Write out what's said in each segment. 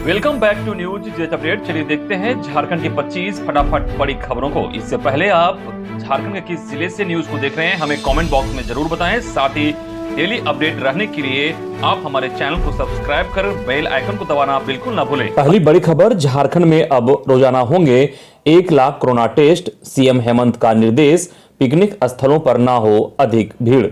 Welcome back to news jet update. चलिए देखते हैं झारखंड की 25 फटाफट बड़ी खबरों को। इससे पहले आप झारखंड के किस जिले से न्यूज को देख रहे हैं हमें कमेंट बॉक्स में जरूर बताएं। साथ ही डेली अपडेट रहने के लिए आप हमारे चैनल को सब्सक्राइब कर बेल आइकन को दबाना बिल्कुल ना भूलें। पहली बड़ी खबर, झारखंड में अब रोजाना होंगे 1 lakh corona test. CM Hemant का निर्देश, पिकनिक स्थलों पर ना हो अधिक भीड़।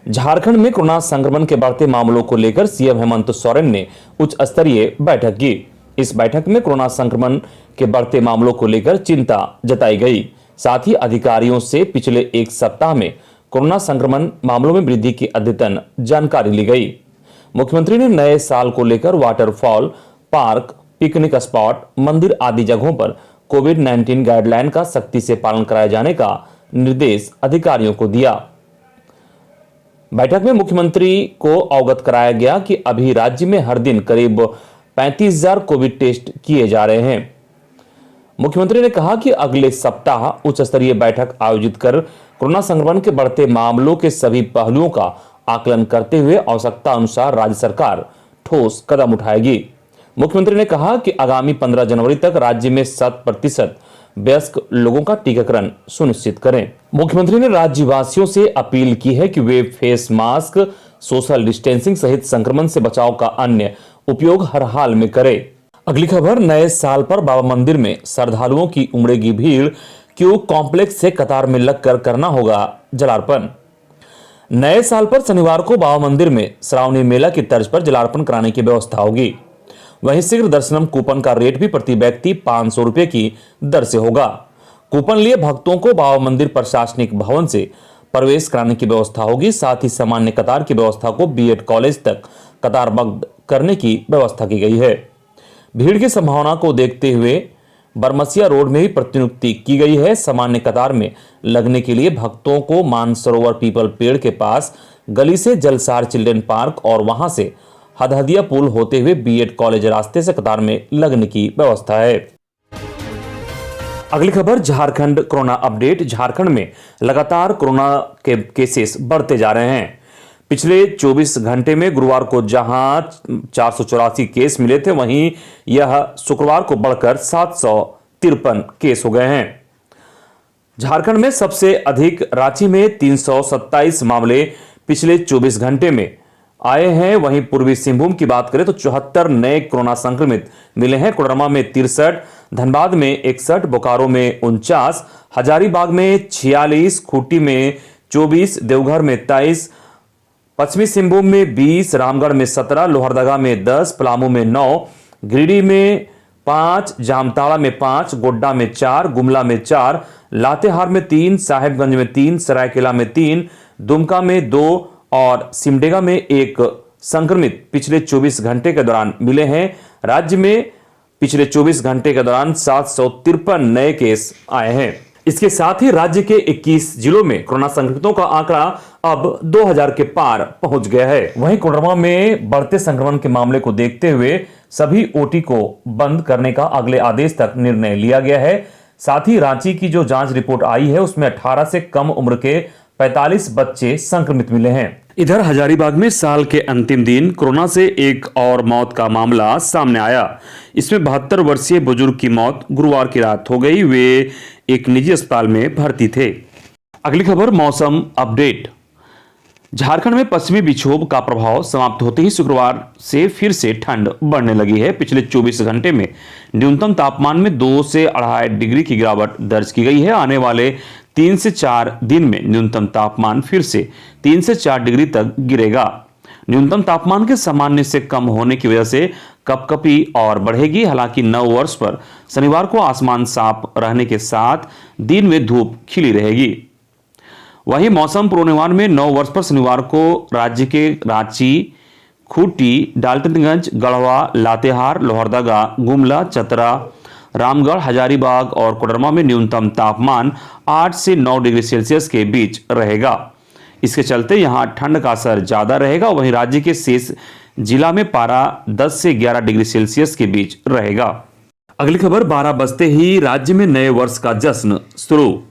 झारखंड में कोरोना संक्रमण के बढ़ते मामलों को लेकर सीएम हेमंत सोरेन ने उच्च स्तरीय बैठक की। इस बैठक में कोरोना संक्रमण के बढ़ते मामलों को लेकर चिंता जताई गई। साथ ही अधिकारियों से पिछले 1 सप्ताह में कोरोना संक्रमण मामलों में वृद्धि की अद्यतन जानकारी ली गई। मुख्यमंत्री ने नए साल को लेकर वाटरफॉल, पार्क, पिकनिक स्पॉट, मंदिर आदि जगहों पर कोविड-19 गाइडलाइन का सख्ती से पालन कराए जाने का निर्देश अधिकारियों को दिया। बैठक में मुख्यमंत्री को अवगत कराया गया कि अभी राज्य में हर दिन करीब 35,000 कोविड टेस्ट किए जा रहे हैं। मुख्यमंत्री ने कहा कि अगले सप्ताह उच्च स्तरीय बैठक आयोजित कर कोरोना संक्रमण के बढ़ते मामलों के सभी पहलुओं का आकलन करते हुए आवश्यकता अनुसार राज्य सरकार ठोस कदम उठाएगी। मुख्यमंत्री ने कहा कि आगामी 15 जनवरी तक राज्य में 100% वयस्क लोगों का टीकाकरण सुनिश्चित करें। मुख्यमंत्री ने राज्यवासियों से अपील की है कि वे फेस मास्क, सोशल डिस्टेंसिंग सहित संक्रमण से बचाव का अन्य उपयोग हर हाल में करें। अगली खबर, नए साल पर बाबा मंदिर में श्रद्धालुओं की उमड़ेगी भीड़। क्यू कॉम्प्लेक्स से कतार में लगकर करना होगा जलार्पण। नए साल पर शनिवार को बाबा मंदिर में श्रावणी मेला की तर्ज पर जलार्पण कराने की व्यवस्था होगी। वहीं शीघ्र दर्शनम कूपन का रेट भी प्रति व्यक्ति 500 रुपए की दर से होगा। कूपन लिए भक्तों को बाबा मंदिर प्रशासनिक भवन से प्रवेश कराने की व्यवस्था होगी। साथ ही सामान्य कतार की व्यवस्था को बीएड कॉलेज तक कतारबद्ध करने की व्यवस्था की गई है। भीड़ की संभावना को देखते हुए बरमसिया रोड में भी प्रतिनियुक्ति की गई है। सामान्य कतार में लगने के लिए भक्तों को मानसरोवर पीपल पेड़ के पास गली से जलसार चिल्ड्रन पार्क और वहां से हदहदिया पुल होते हुए बीएड कॉलेज रास्ते से कतार में लगने की व्यवस्था है। अगली खबर, झारखंड कोरोना अपडेट। झारखंड में लगातार कोरोना के केसेस बढ़ते जा रहे हैं। पिछले 24 घंटे में गुरुवार को जहां 484 केस मिले थे, वहीं यह शुक्रवार को बढ़कर 753 केस हो गए हैं। झारखंड में सबसे अधिक रांची में 327 मामले पिछले 24 घंटे में आए हैं। वहीं पूर्वी सिंहभूम की बात करें तो 74 नए कोरोना संक्रमित मिले हैं। कोडरमा में 63, धनबाद में 61, बोकारो में 49, हजारीबाग में 46, खूंटी में 24, देवघर में 23, पश्चिमी सिंहभूम में 20, रामगढ़ में 17, लोहरदगा में 10, पलामू में 9, गिरिडीह में 5, जामताड़ा में 5, गोड्डा में 4, गुमला में 4, लातेहार में 3, साहेबगंज में 3, सरायकेला में 3, दुमका में 2 और सिमडेगा में 1 संक्रमित पिछले 24 घंटे के दौरान मिले हैं। राज्य में पिछले 24 घंटे के दौरान 753 नए केस आए हैं। इसके साथ ही राज्य के 21 जिलों में कोरोना संक्रमितों का आंकड़ा अब 2000 के पार पहुंच गया है। वहीं कोडरमा में बढ़ते संक्रमण के मामले को देखते हुए सभी ओटी को बंद करने का अगले आदेश तक निर्णय लिया गया है। साथ ही रांची की जो जांच रिपोर्ट आई है उसमें 18 से कम उम्र के 45 बच्चे संक्रमित मिले हैं। इधर हजारीबाग में साल के अंतिम दिन कोरोना से एक और मौत का मामला सामने आया। इसमें 72 वर्षीय बुजुर्ग की मौत गुरुवार की रात हो गई। वे एक निजी अस्पताल में भर्ती थे। अगली खबर, मौसम अपडेट। झारखंड में पश्चिमी विक्षोभ का प्रभाव समाप्त होते ही शुक्रवार से फिर से ठंड बढ़ने लगी है। पिछले 24 घंटे में न्यूनतम तापमान में 2 से 2.5 डिग्री की गिरावट दर्ज की गई है। आने वाले 3 से 4 दिन में न्यूनतम तापमान फिर से 3 से 4 डिग्री तक गिरेगा। न्यूनतम तापमान के सामान्य से कम होने की वजह से कपकपी और बढ़ेगी। हालांकि नव वर्ष पर शनिवार को आसमान साफ रहने के साथ दिन में धूप खिली रहेगी। वहीं मौसम पूर्वानुमान में नव वर्ष पर शनिवार को राज्य के रांची, खूंटी, डाल्टनगंज, गढ़वा, लातेहार, लोहरदगा, गुमला, चतरा, रामगढ़, हजारीबाग और कोडरमा में न्यूनतम तापमान 8 से 9 डिग्री सेल्सियस के बीच रहेगा। इसके चलते यहां ठंड का असर ज्यादा रहेगा। वहीं राज्य के शेष जिला में पारा 10 से 11 डिग्री सेल्सियस के बीच रहेगा। अगली खबर, 12 बजते ही राज्य में नए वर्ष का जश्न शुरू।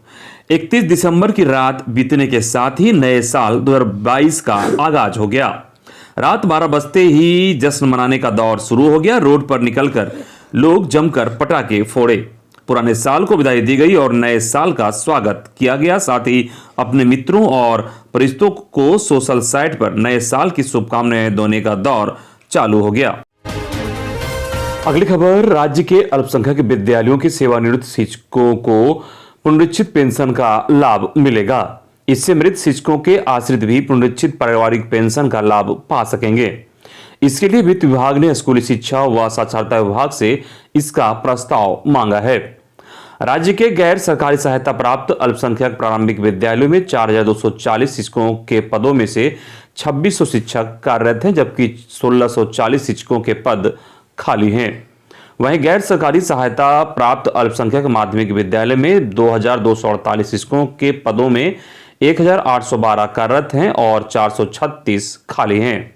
31 दिसंबर की रात बीतने के साथ ही नए साल 2022 का आगाज हो गया। रात 12 बजते ही जश्न मनाने का दौर शुरू हो गया। रोड पर निकलकर लोग जमकर पटाखे फोड़े, पुराने साल को विदाई दी गई और नए साल का स्वागत किया गया। साथ ही अपने मित्रों और परिचितों को सोशल साइट पर नए साल की शुभकामनाएं देने का दौर चालू हो गया। अगली खबर, राज्य के अल्पसंख्यक विद्यालयों के सेवानिवृत्त शिक्षकों को पुनरीक्षित पेंशन का लाभ मिलेगा। इससे मृत शिक्षकों के आश्रित भी पुनरीक्षित पारिवारिक पेंशन का लाभ पा सकेंगे। इसके लिए वित्त विभाग ने स्कूली शिक्षा व साक्षरता विभाग से इसका प्रस्ताव मांगा है। राज्य के गैर सरकारी सहायता प्राप्त अल्पसंख्यक प्रारंभिक विद्यालयों में 4240 शिक्षकों के पदों में से 2600 शिक्षक कार्यरत हैं, जबकि 1640 शिक्षकों के पद खाली हैं। वहीं गैर सरकारी सहायता प्राप्त अल्पसंख्यक माध्यमिक विद्यालय में 2248 शिक्षकों के पदों में 1812 कार्यरत हैं और 436 खाली हैं।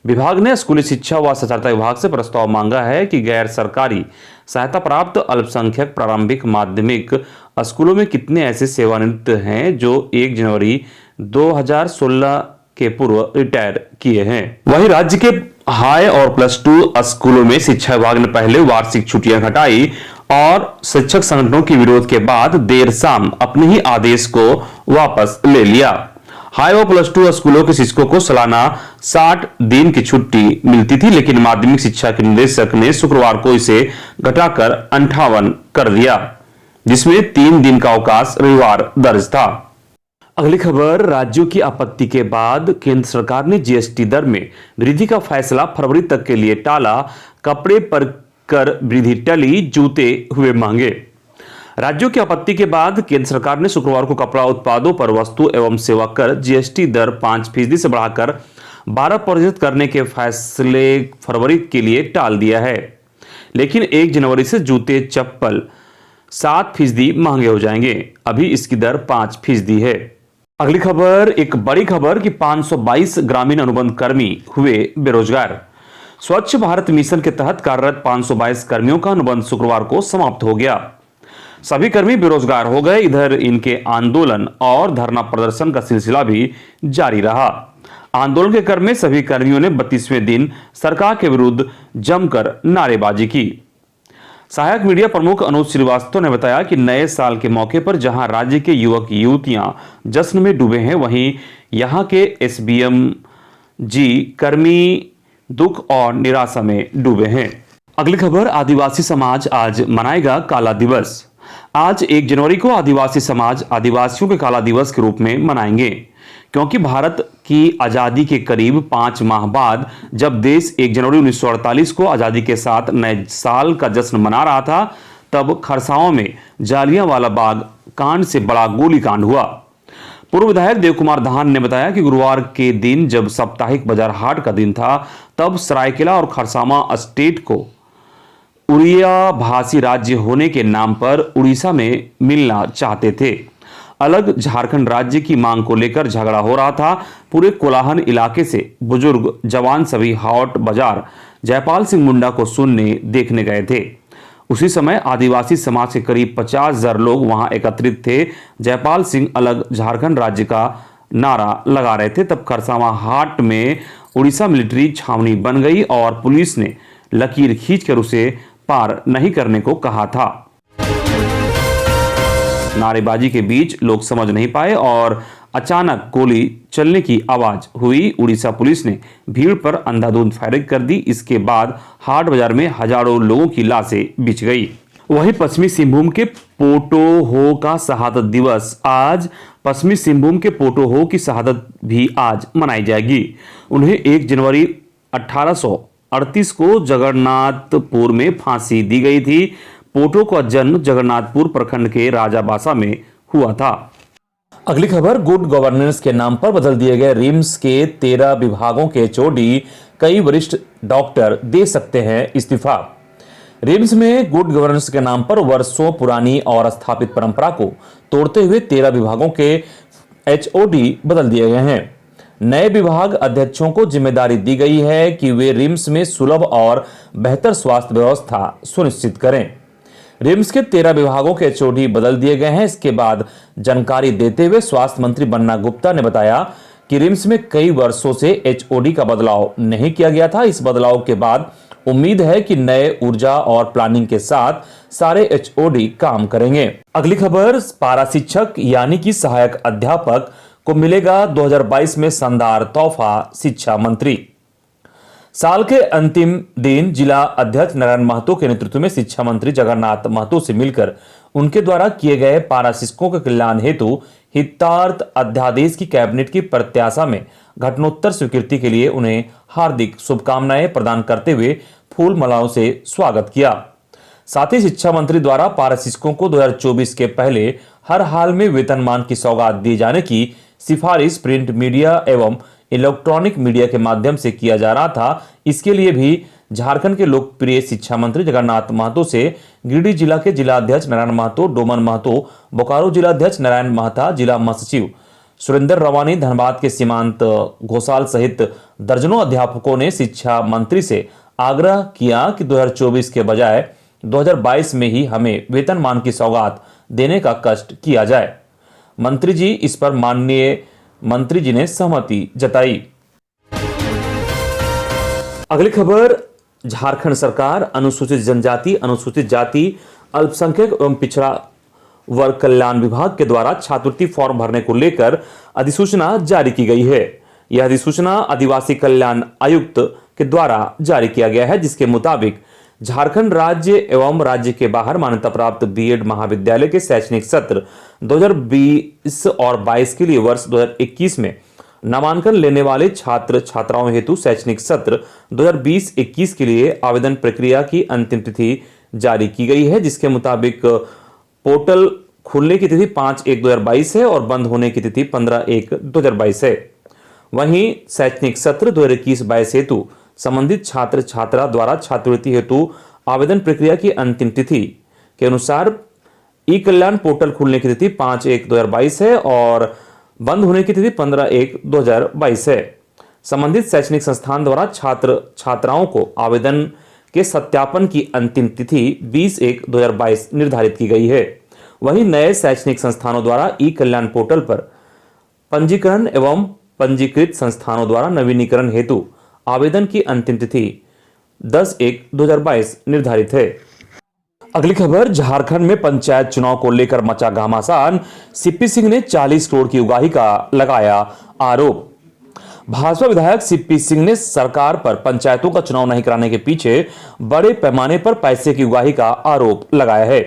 विभाग ने स्कूली शिक्षा व साक्षरता विभाग से प्रस्ताव मांगा है कि गैर सरकारी सहायता प्राप्त अल्पसंख्यक प्रारंभिक माध्यमिक स्कूलों में कितने ऐसे सेवानिवृत्त हैं जो 1 जनवरी 2016 के पूर्व रिटायर किए हैं। वहीं राज्य के हाई और +2 स्कूलों में शिक्षा विभाग ने पहले वार्षिक छुट्टियां घटाई और शिक्षक संगठनों के विरोध के बाद देर शाम अपने ही आदेश को वापस ले लिया। हाई और +2 स्कूलों के शिक्षकों को सालाना 60 दिन की छुट्टी मिलती थी, लेकिन माध्यमिक शिक्षा के निदेशक ने शुक्रवार को इसे घटाकर 58 कर दिया, जिसमें 3 दिन का अवकाश रविवार दर्ज था। अगली खबर, राज्यों की आपत्ति के बाद केंद्र सरकार ने जीएसटी दर में वृद्धि का फैसला फरवरी तक के लिए टाला। कपड़े पर कर वृद्धि टली, जूते हुए महंगे। राज्यों की आपत्ति के बाद केंद्र सरकार ने शुक्रवार को कपड़ा उत्पादों पर वस्तु एवं सेवा कर जीएसटी दर 5% से बढ़ाकर 12% करने के फैसले फरवरी के लिए टाल दिया है। लेकिन 1 जनवरी से जूते चप्पल 7% महंगे हो जाएंगे। अभी इसकी दर 5% है। अगली खबर, एक बड़ी खबर कि 522 ग्रामीण अनुबंध कर्मी हुए बेरोजगार। स्वच्छ भारत मिशन के तहत कार्यरत 522 कर्मियों का अनुबंध शुक्रवार को समाप्त हो गया। सभी कर्मी बेरोजगार हो गए। इधर इनके आंदोलन और धरना प्रदर्शन का सिलसिला भी जारी रहा। आंदोलन के क्रम में सभी कर्मियों ने 32वें दिन सरकार के विरुद्ध जमकर नारेबाजी की। सहायक मीडिया प्रमुख अनुज श्रीवास्तव ने बताया कि नए साल के मौके पर जहां राज्य के युवक युवतियां जश्न में डूबे हैं, वहीं यहां के एसबीएम जी कर्मी दुख और निराशा में डूबे हैं। अगली खबर, आदिवासी समाज आज मनाएगा काला दिवस। आज 1 जनवरी को आदिवासी समाज आदिवासियों के काला दिवस के रूप में मनाएंगे, क्योंकि भारत की आजादी के करीब 5 माह बाद जब देश 1 जनवरी 1948 को आजादी के साथ नए साल का जश्न मना रहा था, तब खरसावां में जालियांवाला बाग कांड से बड़ा गोलीकांड हुआ। पूर्व विधायक देव कुमार धान ने बताया कि गुरुवार के दिन जब साप्ताहिक बाजार हाट का दिन था, तब सरायकेला और खरसावां स्टेट को उड़िया भाषी राज्य होने के नाम पर उड़ीसा में मिलना चाहते थे। अलग झारखंड राज्य की मांग को लेकर झगड़ा हो रहा था। पूरे कोलाहल इलाके से बुजुर्ग जवान सभी हाट बाजार जयपाल सिंह मुंडा को सुनने देखने गए थे। उसी समय आदिवासी समाज के करीब 50,000 लोग वहां एकत्रित थे। जयपाल सिंह अलग झारखंड राज्य का नारा लगा रहे थे। तब खरसावां हाट में उड़ीसा मिलिट्री छावनी बन गई और पुलिस ने लकीर खींचकर उसे पार नहीं करने को कहा था। नारेबाजी के बीच लोग समझ नहीं पाए और अचानक गोली चलने की आवाज हुई। उड़ीसा पुलिस ने भीड़ पर अंधाधुंध फायरिंग कर दी। इसके बाद हाट बाजार में हजारों लोगों की लाशें बिछ गई। वहीं पश्चिमी सिंहभूम के पोटोहो का शहादत दिवस आज। पश्चिमी सिंहभूम के पोटोहो की शहादत भी आज मनाई जाएगी। उन्हें 1 जनवरी 1838 को जगन्नाथपुर में फांसी दी गई थी। पोटो का जन्म जगन्नाथपुर प्रखंड के राजाबासा में हुआ था। अगली खबर, गुड गवर्नेंस के नाम पर बदल दिए गए रिम्स के 13 विभागों के एचओडी कई वरिष्ठ डॉक्टर दे सकते हैं इस्तीफा। रिम्स में गुड गवर्नेंस के नाम पर वर्षों पुरानी और स्थापित परंपरा को तोड़ते हुए 13 विभागों के एचओडी बदल दिए गए हैं। नए विभाग अध्यक्षों को जिम्मेदारी दी गई है कि वे रिम्स में सुलभ और बेहतर स्वास्थ्य व्यवस्था सुनिश्चित करें। रिम्स के 13 विभागों के एचओडी बदल दिए गए हैं। इसके बाद जानकारी देते हुए स्वास्थ्य मंत्री बन्ना गुप्ता ने बताया कि रिम्स में कई वर्षों से एचओडी का बदलाव नहीं किया गया था। इस बदलाव के बाद उम्मीद है कि नए ऊर्जा और प्लानिंग के साथ सारे एचओडी काम करेंगे। अगली खबर, पारा शिक्षक यानी कि सहायक अध्यापक को मिलेगा 2022 में शानदार तोहफा, शिक्षा मंत्री। साल के अंतिम दिन जिला अध्यक्ष नारायण महतो के नेतृत्व में शिक्षा मंत्री जगन्नाथ महतो से मिलकर उनके द्वारा किए गए पारा शिक्षकों के कल्याण हेतु हितार्थ अध्यादेश की कैबिनेट की प्रत्याशा में घटनोत्तर स्वीकृति के लिए उन्हें हार्दिक शुभकामनाएं प्रदान करते हुए फूल मालाओं से स्वागत किया। साथ ही शिक्षा मंत्री द्वारा पारा शिक्षकों को 2024 के पहले हर हाल में वेतनमान की सौगात दिए जाने की सिफारिश प्रिंट मीडिया एवं इलेक्ट्रॉनिक मीडिया के माध्यम से किया जा रहा था। इसके लिए भी झारखंड के लोकप्रिय शिक्षा मंत्री जगन्नाथ महतो से गिरिडीह जिला के जिला अध्यक्ष नारायण महतो, डोमन महतो, बोकारो जिला अध्यक्ष नारायण महता, जिला महासचिव सुरेंद्र रवानी, धनबाद के सीमांत घोषाल सहित दर्जनों अध्यापकों ने शिक्षा मंत्री से आग्रह किया कि 2024 के बजाय 2022 में ही हमें वेतनमान की सौगात देने का कष्ट किया जाए। मंत्री जी इस पर माननीय मंत्री जी ने सहमति जताई। अगली खबर, झारखंड सरकार अनुसूचित जनजाति, अनुसूचित जाति, अल्पसंख्यक एवं पिछड़ा वर्ग कल्याण विभाग के द्वारा छात्रवृत्ति फॉर्म भरने को लेकर अधिसूचना जारी की गई है। यह अधिसूचना आदिवासी कल्याण आयुक्त के द्वारा जारी किया गया है, जिसके मुताबिक झारखंड राज्य एवं राज्य के बाहर मान्यता प्राप्त बीएड महाविद्यालय के शैक्षणिक सत्र 2020 और 22 के लिए वर्ष 2021 में नामांकन लेने वाले छात्र छात्राओं हेतु शैक्षणिक सत्र 2020-21 के लिए आवेदन प्रक्रिया की अंतिम तिथि जारी की गई है, जिसके मुताबिक पोर्टल खुलने की तिथि 5/1/2022 है और बंद होने की तिथि 15/1/2022 है। वहीं शैक्षणिक सत्र 2021-22 हेतु संबंधित छात्र छात्रा द्वारा छात्रवृत्ति हेतु आवेदन प्रक्रिया की अंतिम तिथि के अनुसार ई कल्याण पोर्टल खुलने की तिथि 5/1/2022 है और बंद होने की तिथि 15/1/2022 है। संबंधित शैक्षणिक संस्थान द्वारा छात्र छात्राओं को आवेदन के सत्यापन की अंतिम तिथि 20/1/2022 निर्धारित की गई है। वहीं नए शैक्षणिक संस्थानों द्वारा ई कल्याण पोर्टल पर पंजीकरण एवं पंजीकृत संस्थानों द्वारा नवीनीकरण हेतु आवेदन की अंतिम तिथि 10/1/2022 निर्धारित है। अगली खबर, झारखंड में पंचायत चुनाव को लेकर मचा घमासान, सीपी सिंह ने 40 करोड़ की उगाही का लगाया आरोप। भाजपा विधायक सीपी सिंह ने सरकार पर पंचायतों का चुनाव नहीं कराने के पीछे बड़े पैमाने पर पैसे की उगाही का आरोप लगाया है।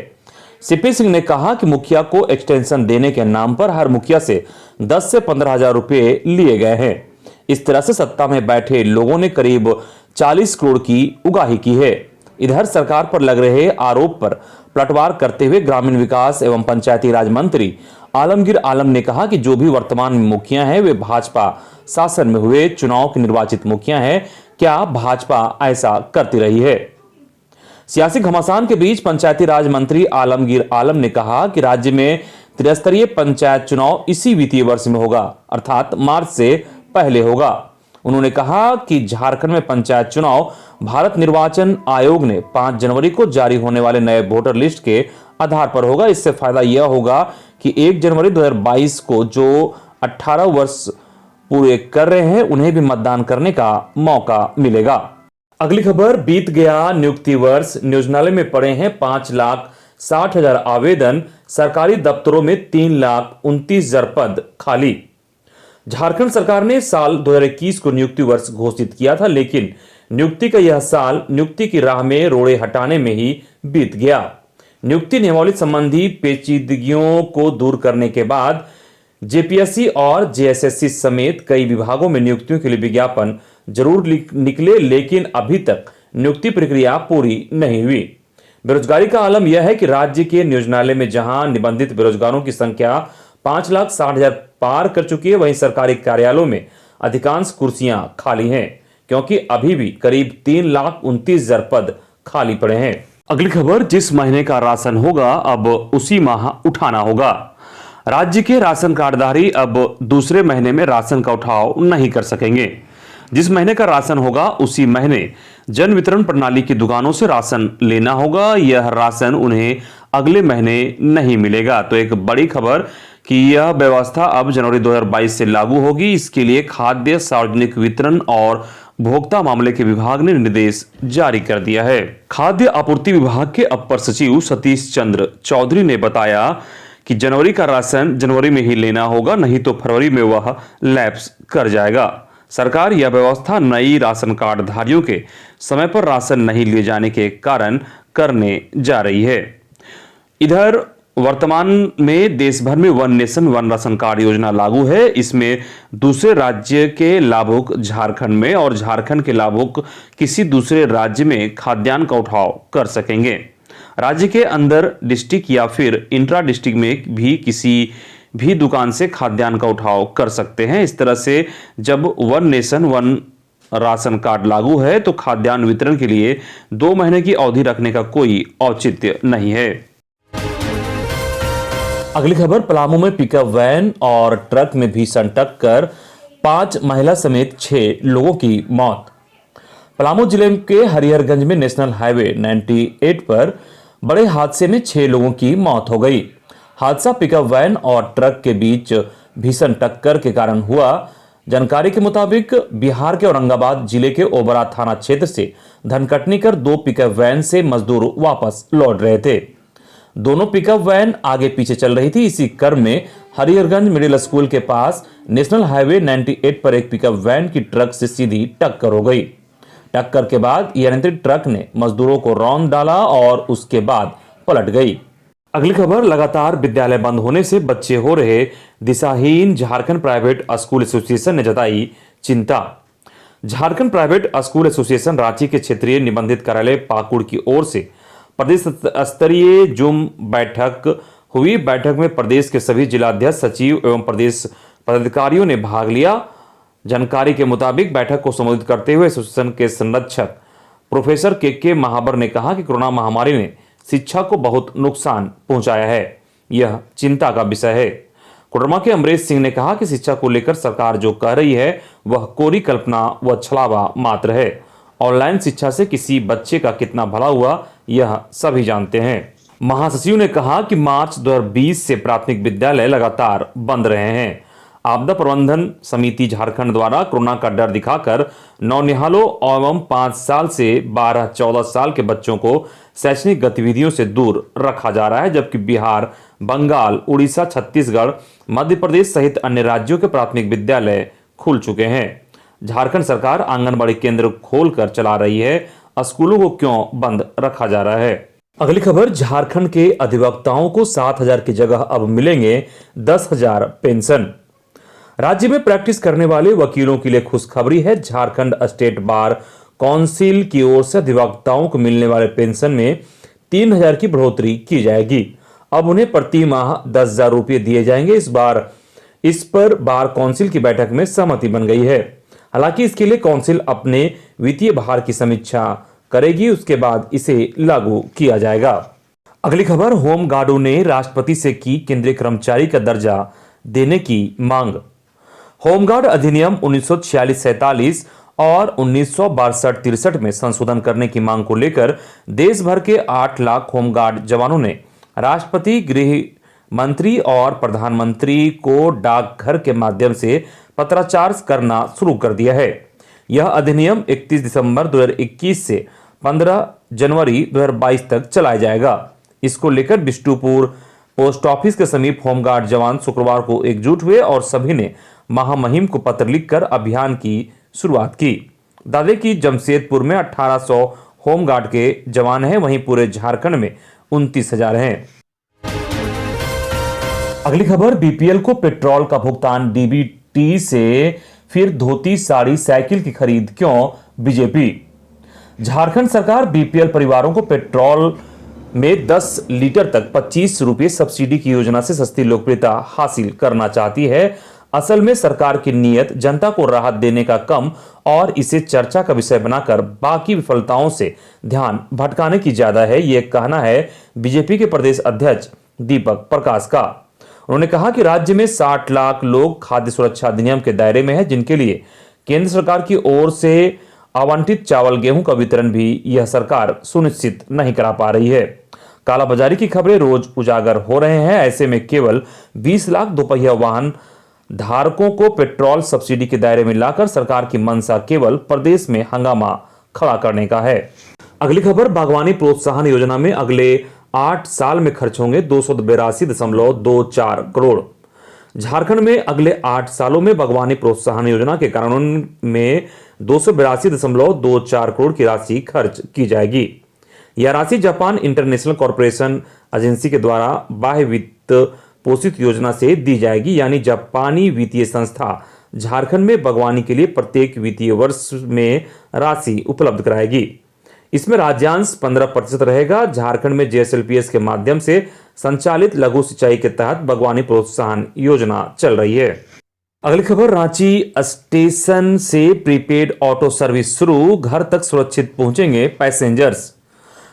सीपी सिंह ने कहा कि मुखिया को एक्सटेंशन देने के नाम पर हर मुखिया से 10 से 15 हजार रुपए लिए गए हैं। इस तरह से सत्ता में बैठे लोगों ने करीब 40 करोड़ की उगाही की है। इधर सरकार पर लग रहे आरोप पर पलटवार करते हुए ग्रामीण विकास एवं पंचायती राज मंत्री आलमगीर आलम ने कहा कि जो भी वर्तमान में मुखिया हैं वे भाजपा शासन में हुए चुनाव के निर्वाचित मुखिया हैं। क्या भाजपा ऐसा करती रही है? सियासी घमासान के बीच पंचायती राज मंत्री आलमगीर आलम ने कहा कि राज्य में त्रिस्तरीय पंचायत चुनाव इसी वित्तीय वर्ष में होगा, अर्थात मार्च से पहले होगा। उन्होंने कहा कि झारखंड में पंचायत चुनाव भारत निर्वाचन आयोग ने 5 जनवरी को जारी होने वाले नए वोटर लिस्ट के आधार पर होगा। इससे फायदा यह होगा कि 1 जनवरी 2022 को जो 18 वर्ष पूरे कर रहे हैं उन्हें भी मतदान करने का मौका मिलेगा। अगली खबर, बीत गया नियुक्ति वर्ष, नियोजनालय में पड़े हैं 5,60,000 आवेदन, सरकारी दफ्तरों में 3,29,000 पद खाली। झारखंड सरकार ने साल 2021 को नियुक्ति वर्ष घोषित किया था, लेकिन नियुक्ति का यह साल नियुक्ति की राह में रोड़े हटाने में ही बीत गया। नियुक्ति नियमावली संबंधी पेचीदगियों को दूर करने के बाद जेपीएससी और जेएसएससी समेत कई विभागों में नियुक्तियों के लिए विज्ञापन जरूर निकले, लेकिन अभी तक नियुक्ति प्रक्रिया पूरी नहीं हुई। बेरोजगारी का आलम यह है कि राज्य के नियोजनालय में जहां निबंधित बेरोजगारों की संख्या 5,60,000 पार कर चुकी है, वहीं सरकारी कार्यालयों में अधिकांश कुर्सियां खाली हैं, क्योंकि अभी भी करीब 3,29,000 पद खाली पड़े हैं। अगली खबर, जिस महीने का राशन होगा अब उसी माह उठाना होगा। राज्य के राशन कार्डधारी अब दूसरे महीने में राशन का उठाव नहीं कर सकेंगे। जिस महीने का राशन होगा उसी महीने जन वितरण प्रणाली की दुकानों से राशन लेना होगा। यह राशन उन्हें अगले महीने नहीं मिलेगा। तो एक बड़ी खबर कि यह व्यवस्था अब जनवरी 2022 से लागू होगी। इसके लिए खाद्य सार्वजनिक वितरण और उपभोक्ता मामले के विभाग ने निर्देश जारी कर दिया है। खाद्य आपूर्ति विभाग के अपर सचिव सतीश चंद्र चौधरी ने बताया कि जनवरी का राशन जनवरी में ही लेना होगा, नहीं तो फरवरी में वह लैप्स कर जाएगा। सरकार यह व्यवस्था नई राशन कार्ड धारियों के समय पर राशन नहीं लिए जाने के कारण करने जा रही है। इधर वर्तमान में देश भर में one nation one ration card योजना लागू है। इसमें दूसरे राज्य के लाभुक झारखंड में और झारखंड के लाभुक किसी दूसरे राज्य में खाद्यान्न का उठाव कर सकेंगे। राज्य के अंदर डिस्ट्रिक्ट या फिर इंट्रा डिस्ट्रिक्ट में भी किसी भी दुकान से खाद्यान्न का उठाव कर सकते हैं। इस तरह से जब one nation one ration card लागू है तो खाद्यान्न वितरण के लिए 2 महीने की अवधि रखने का कोई औचित्य नहीं है। अगली खबर, पलामू में पिकअप वैन और ट्रक में भीषण टक्कर, 5 महिला समेत 6 लोगों की मौत। पलामू जिले के हरिहरगंज में नेशनल हाईवे 98 पर बड़े हादसे में 6 लोगों की मौत हो गई। हादसा पिकअप वैन और ट्रक के बीच भीषण टक्कर के कारण हुआ। जानकारी के मुताबिक बिहार के औरंगाबाद जिले के ओबरा थाना क्षेत्र से धनकटनी कर 2 पिकअप वैन से मजदूर वापस लौट रहे थे। दोनों पिकअप वैन आगे पीछे चल रही थी। इसी क्रम में हरिहरगंज मिडिल स्कूल के पास नेशनल हाईवे 98 पर एक पिकअप वैन की ट्रक से सीधी टक्कर हो गई। टक्कर के बाद अनियंत्रित ट्रक ने मजदूरों को रौंद डाला और उसके बाद पलट गई। अगली खबर, लगातार विद्यालय बंद होने से बच्चे हो रहे दिशाहीन, झारखंड प्राइवेट स्कूल एसोसिएशन ने जताई चिंता। Jharkhand private school association Ranchi के क्षेत्रीय निबंधित कार्यालय पाकुड़ की ओर से प्रदेश स्तरीय जूम बैठक हुई। बैठक में प्रदेश के सभी जिलाध्यक्ष, सचिव एवं प्रदेश पदाधिकारियों ने भाग लिया। जानकारी के मुताबिक बैठक को संबोधित करते हुए एसोसिएशन के संरक्षक प्रोफेसर के महाबर ने कहा कि कोरोना महामारी ने शिक्षा को बहुत नुकसान पहुंचाया है, यह चिंता का विषय है। कोडरमा के अमरेश सिंह ने कहा कि शिक्षा को लेकर सरकार जो कह रही है वह कोरी कल्पना व छलावा मात्र है। ऑनलाइन शिक्षा से किसी बच्चे का कितना भला हुआ यह सभी जानते हैं। महासचिव ने कहा कि मार्च 2020 से प्राथमिक विद्यालय लगातार बंद रहे हैं। आपदा प्रबंधन समिति झारखंड द्वारा कोरोना का डर दिखाकर नौनिहालों एवं 5 साल से 12-14 साल के बच्चों को शैक्षणिक गतिविधियों से दूर रखा जा रहा है, जबकि बिहार, बंगाल, उड़ीसा, छत्तीसगढ़, मध्य प्रदेश सहित अन्य राज्यों के प्राथमिक विद्यालय खुल चुके हैं। झारखंड सरकार आंगनबाड़ी केंद्र खोलकर चला रही है, स्कूलों को क्यों बंद रखा जा रहा है। अगली खबर, झारखंड के अधिवक्ताओं को 7,000 की जगह अब मिलेंगे 10,000 पेंशन। राज्य में प्रैक्टिस करने वाले वकीलों के लिए खुशखबरी है। झारखंड स्टेट बार काउंसिल की ओर से अधिवक्ताओं को मिलने वाले पेंशन में 3,000 की बढ़ोतरी की जाएगी। अब उन्हें प्रति माह 10,000 रुपये दिए जाएंगे। इस पर बार काउंसिल की बैठक में सहमति बन गई है। हालांकि इसके लिए काउंसिल अपने वित्तीय भार की समीक्षा करेगी, उसके बाद इसे लागू किया जाएगा। अगली खबर, होमगार्डों ने राष्ट्रपति से की केंद्रीय कर्मचारी का दर्जा देने की मांग। होमगार्ड अधिनियम 1946-47 और 1962-63 में संशोधन करने की मांग को लेकर देश भर के 8 लाख होमगार्ड जवानों ने राष्ट्रपति, गृह मंत्री और प्रधानमंत्री को डाकघर के माध्यम से पत्राचार करना शुरू कर दिया है। यह अधिनियम 31 दिसंबर 2021 से 15 जनवरी 2022 तक चलाया जाएगा। इसको लेकर बिष्टुपुर पोस्ट ऑफिस के समीप होमगार्ड जवान शुक्रवार को एकजुट हुए और सभी ने महामहिम को पत्र लिखकर अभियान की शुरुआत की। दादे की जमशेदपुर में 1800 होमगार्ड के जवान हैं, वहीं पूरे झारखंड में 29,000 हैं। अगली खबर, बीपीएल को पेट्रोल का भुगतान डीबीटी से, फिर धोती, साड़ी, साइकिल की खरीद क्यों बीजेपी। झारखंड सरकार बीपीएल परिवारों को पेट्रोल में 10 लीटर तक 25 रुपये सब्सिडी की योजना से सस्ती लोकप्रियता हासिल करना चाहती है। असल में सरकार की नीयत जनता को राहत देने का कम और इसे चर्चा का विषय बनाकर बाकी विफलताओं से ध्यान भटकाने की ज्यादा है, यह कहना है बीजेपी के प्रदेश अध्यक्ष दीपक प्रकाश का। उन्होंने कहा कि राज्य में 60 लाख लोग खाद्य सुरक्षा अधिनियम के दायरे में हैं, जिनके लिए केंद्र सरकार की ओर से आवंटित चावल, गेहूं का वितरण भी यह सरकार सुनिश्चित नहीं करा पा रही है। कालाबाजारी की खबरें रोज उजागर हो रहे हैं। ऐसे में केवल 20 लाख दोपहिया वाहन धारकों को पेट्रोल सब्सिडी के दायरे में लाकर सरकार की मंशा केवल प्रदेश में हंगामा खड़ा करने का है। अगली खबर, बागवानी प्रोत्साहन योजना में अगले 8 साल में खर्च होंगे 282.24 करोड़। झारखंड में अगले 8 सालों में बागवानी प्रोत्साहन योजना के कानून में 282.24 करोड़ की राशि खर्च की जाएगी। यह राशि जापान इंटरनेशनल कॉर्पोरेशन एजेंसी के द्वारा बाह्य वित्त पोषित योजना से दी जाएगी, यानी जापानी वित्तीय संस्था झारखंड में बागवानी के लिए प्रत्येक वित्तीय वर्ष में राशि उपलब्ध कराएगी। इसमें राज्यांश 15% रहेगा। झारखंड में जेएसएलपीएस के माध्यम से संचालित लघु सिंचाई के तहत बागवानी प्रोत्साहन योजना चल रही है। अगली खबर, रांची स्टेशन से प्रीपेड ऑटो सर्विस शुरू, घर तक सुरक्षित पहुंचेंगे पैसेंजर्स।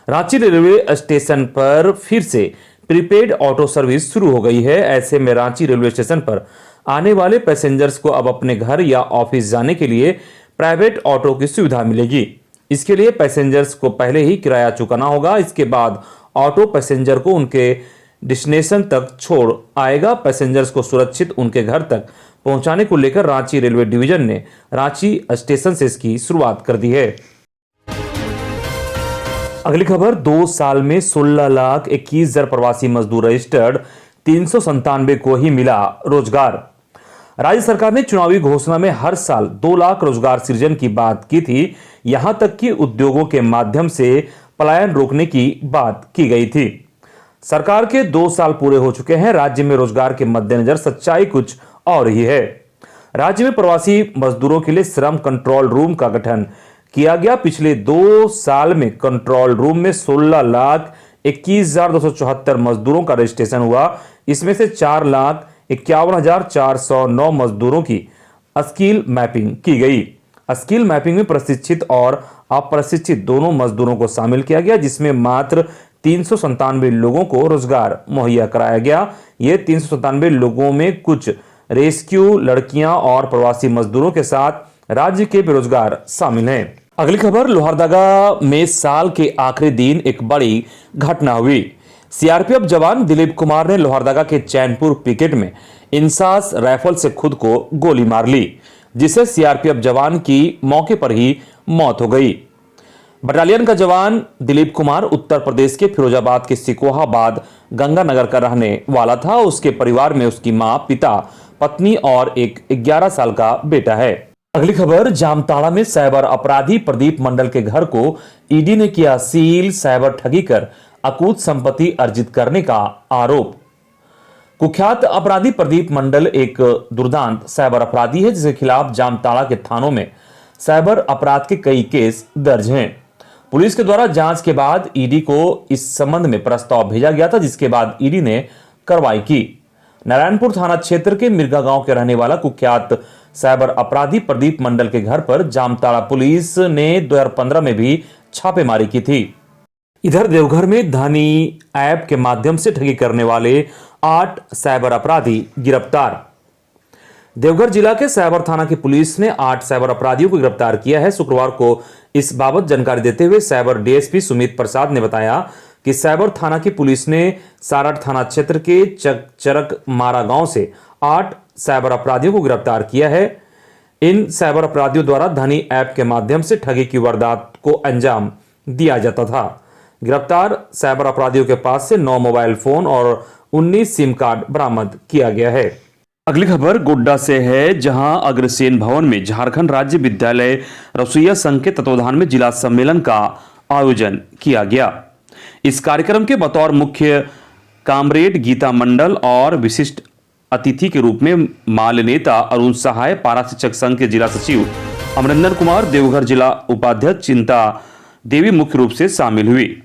रांची रेलवे स्टेशन पर फिर से प्रीपेड ऑटो सर्विस शुरू हो गई है। ऐसे में रांची रेलवे स्टेशन पर आने वाले पैसेंजर्स को अब अपने घर या ऑफिस जाने के लिए प्राइवेट ऑटो की सुविधा मिलेगी। इसके लिए पैसेंजर्स को पहले ही किराया चुकाना होगा। इसके बाद ऑटो पैसेंजर को उनके डेस्टिनेशन तक छोड़ आएगा। पैसेंजर्स को सुरक्षित उनके घर तक पहुंचाने को लेकर रांची रेलवे डिवीजन ने रांची स्टेशन से इसकी शुरुआत कर दी है। अगली खबर, 2 साल में 16,21,000 प्रवासी मजदूर रजिस्टर्ड, 397 को ही मिला रोजगार। राज्य सरकार ने चुनावी घोषणा में हर साल 2 लाख रोजगार सृजन की बात की थी। यहां तक कि उद्योगों के माध्यम से पलायन रोकने की बात की गई थी। सरकार के 2 साल पूरे हो चुके हैं। राज्य में रोजगार के मद्देनजर सच्चाई कुछ और ही है। राज्य में प्रवासी मजदूरों के लिए श्रम कंट्रोल रूम का गठन किया गया। पिछले 2 साल में कंट्रोल रूम में 16,21,274 मजदूरों का रजिस्ट्रेशन हुआ। इसमें से 4,51,409 मजदूरों की स्किल मैपिंग की गई। स्किल मैपिंग में प्रशिक्षित और अप्रशिक्षित दोनों मजदूरों को शामिल किया गया, जिसमें मात्र 397 लोगों को रोजगार मुहैया कराया गया। ये 397 लोगों में कुछ रेस्क्यू लड़कियां और प्रवासी मजदूरों के साथ राज्य के बेरोजगार शामिल हैं। अगली खबर, लोहरदगा में साल के आखिरी दिन एक बड़ी घटना हुई। सीआरपीएफ जवान दिलीप कुमार ने लोहरदगा के चैनपुर पिकेट में इंसास राइफल से खुद को गोली मार ली, जिससे सीआरपीएफ जवान की मौके पर ही मौत हो गई। बटालियन का जवान दिलीप कुमार उत्तर प्रदेश के फिरोजाबाद के सिकोहाबाद गंगानगर का रहने वाला था। उसके परिवार में उसकी मां, पिता, पत्नी और एक 11 साल का बेटा है। अगली खबर, जामताड़ा में साइबर अपराधी प्रदीप मंडल के घर को ईडी ने किया सील। साइबर ठगी कर अकूत संपत्ति अर्जित करने का आरोप। कुख्यात अपराधी प्रदीप मंडल एक दुर्दांत साइबर अपराधी है, जिसके खिलाफ जामताड़ा के थानों में साइबर अपराध के कई केस दर्ज हैं। पुलिस के द्वारा जांच के बाद ईडी को इस संबंध में प्रस्ताव भेजा गया था, जिसके बाद ईडी ने कार्रवाई की। नारायणपुर थाना क्षेत्र के मिर्गा गांव के रहने वाला कुख्यात साइबर अपराधी प्रदीप मंडल के घर पर जामताड़ा पुलिस ने 2015 में भी छापेमारी की थी। इधर देवघर में धनी ऐप के माध्यम से ठगी करने वाले 8 साइबर अपराधी गिरफ्तार। देवघर जिला के साइबर थाना की पुलिस ने 8 साइबर अपराधियों को गिरफ्तार किया है। शुक्रवार को इस बाबत जानकारी देते हुए साइबर डीएसपी सुमित प्रसाद ने बताया कि साइबर थाना की पुलिस ने सारठ थाना क्षेत्र के चरक मारा गांव से 8 साइबर अपराधियों को गिरफ्तार किया है। इन साइबर अपराधियों द्वारा धनी ऐप के माध्यम से ठगी की वारदात को अंजाम दिया जाता था। गिरफ्तार साइबर अपराधियों के पास से 9 मोबाइल फोन और 19 सिम कार्ड बरामद किया गया है। अगली खबर गोड्डा से है, जहां अग्रसेन भवन में झारखंड राज्य विद्यालय रसोइया संघ के तत्वाधान में जिला सम्मेलन का आयोजन किया गया। इस कार्यक्रम के बतौर मुख्य कामरेड गीता मंडल और विशिष्ट अतिथि के रूप में माल्य नेता अरुण सहाय, पारा शिक्षक संघ के जिला सचिव अमरिंदर कुमार, देवघर जिला उपाध्यक्ष चिंता देवी मुख्य रूप से शामिल हुई।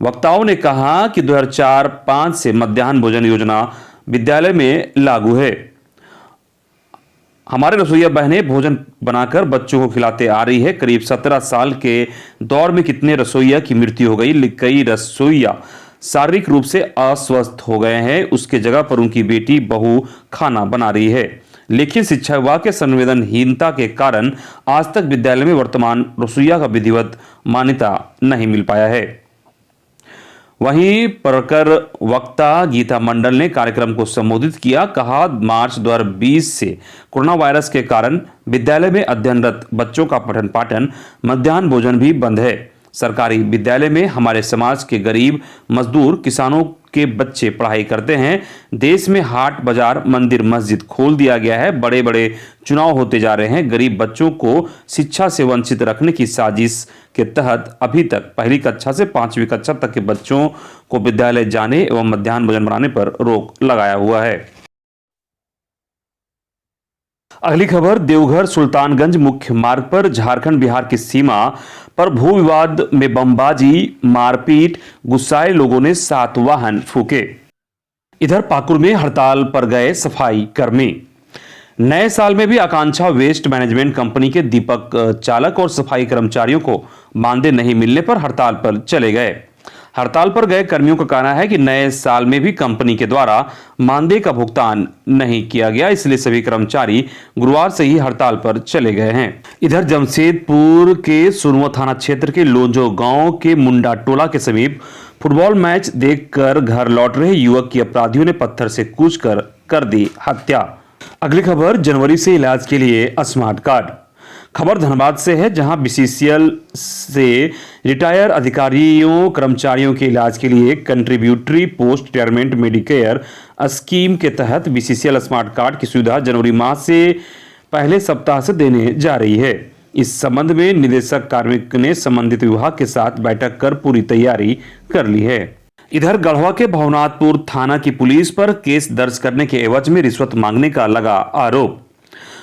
वक्ताओं ने कहा कि 2004-05 से मध्याह्न भोजन योजना विद्यालय में लागू है। हमारे रसोइया बहनें भोजन बनाकर बच्चों को खिलाते आ रही है। करीब 17 साल के दौर में कितने रसोइया की मृत्यु हो गई। कई रसोइया शारीरिक रूप से अस्वस्थ हो गए हैं। उसके जगह पर उनकी बेटी बहू खाना बना रही है, लेकिन शिक्षा विभाग के संवेदनहीनता के कारण आज तक विद्यालय में वर्तमान रसोइया का विधिवत मान्यता नहीं मिल पाया है। वहीं प्रखर वक्ता गीता मंडल ने कार्यक्रम को संबोधित किया। कहा, मार्च 2020 से कोरोना वायरस के कारण विद्यालय में अध्ययनरत बच्चों का पठन पाठन, मध्याह्न भोजन भी बंद है। सरकारी विद्यालय में हमारे समाज के गरीब, मजदूर, किसानों के बच्चे पढ़ाई करते हैं। देश में हाट बाजार, मंदिर, मस्जिद खोल दिया गया है। बड़े बड़े चुनाव होते जा रहे हैं। गरीब बच्चों को शिक्षा से वंचित रखने की साजिश के तहत अभी तक पहली कक्षा से 5वीं कक्षा तक के बच्चों को विद्यालय जाने एवं मध्याह्न भोजन बनाने पर रोक लगाया हुआ है। अगली खबर, देवघर सुल्तानगंज मुख्य मार्ग पर झारखंड बिहार की सीमा पर भू विवाद में बमबाजी, मारपीट, गुस्साए लोगों ने 7 वाहन फूके। इधर पाकुड़ में हड़ताल पर गए सफाई कर्मी। नए साल में भी आकांक्षा वेस्ट मैनेजमेंट कंपनी के दीपक चालक और सफाई कर्मचारियों को मानदेय नहीं मिलने पर हड़ताल पर चले गए। हड़ताल पर गए कर्मियों का कहना है कि नए साल में भी कंपनी के द्वारा मानदेय का भुगतान नहीं किया गया, इसलिए सभी कर्मचारी गुरुवार से ही हड़ताल पर चले गए हैं। इधर जमशेदपुर के सुरवा थाना क्षेत्र के लोंजो गांव के मुंडा टोला के समीप फुटबॉल मैच देखकर घर लौट रहे युवक की अपराधियों ने पत्थर से कूचकर कर दी हत्या। अगली खबर, जनवरी से इलाज के लिए स्मार्ट कार्ड। खबर धनबाद से है, जहां बीसीसीएल से रिटायर अधिकारियों कर्मचारियों के इलाज के लिए contributory post retirement Medicare scheme के तहत बीसीसीएल स्मार्ट कार्ड की सुविधा जनवरी माह से पहले सप्ताह से देने जा रही है। इस संबंध में निदेशक कार्मिक ने संबंधित विभाग के साथ बैठक कर पूरी तैयारी कर ली है। इधर गढ़वा के भवनाथपुर थाना की पुलिस पर केस दर्ज करने के एवज में रिश्वत मांगने का लगा आरोप।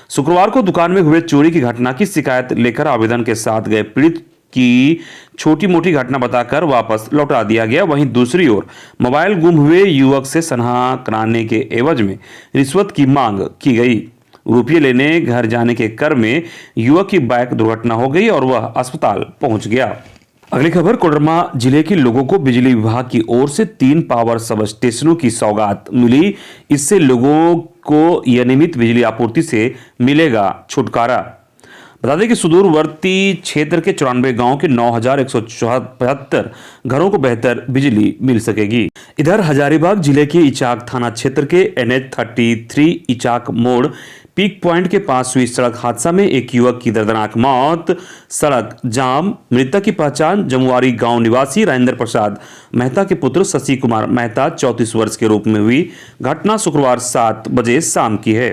शुक्रवार को दुकान में हुए चोरी की घटना की शिकायत लेकर आवेदन के साथ गए पीड़ित की छोटी मोटी घटना बताकर वापस लौटा दिया गया। वहीं दूसरी ओर मोबाइल गुम हुए युवक से सनहा कराने के एवज में रिश्वत की मांग की गई। रुपये लेने घर जाने के क्रम में युवक की बाइक दुर्घटना हो गई और वह अस्पताल पहुंच गया। अगली खबर, कोडरमा जिले के लोगों को बिजली विभाग की ओर से 3 पावर सब स्टेशनों की सौगात मिली। इससे लोगों को नियमित बिजली आपूर्ति से मिलेगा छुटकारा। बता दें कि सुदूरवर्ती क्षेत्र के 94 गांव के 9,175 घरों को बेहतर बिजली मिल सकेगी। इधर हजारीबाग जिले के इचाक थाना क्षेत्र के NH-33 इचाक मोड़ पीक पॉइंट के पास हुई सड़क हादसा में एक युवक की दर्दनाक मौत, सड़क जाम। मृतक की पहचान जमुआरी गांव निवासी राजेंद्र प्रसाद मेहता के पुत्र शशि कुमार मेहता 34 वर्ष के रूप में हुई। घटना शुक्रवार 7 बजे शाम की है।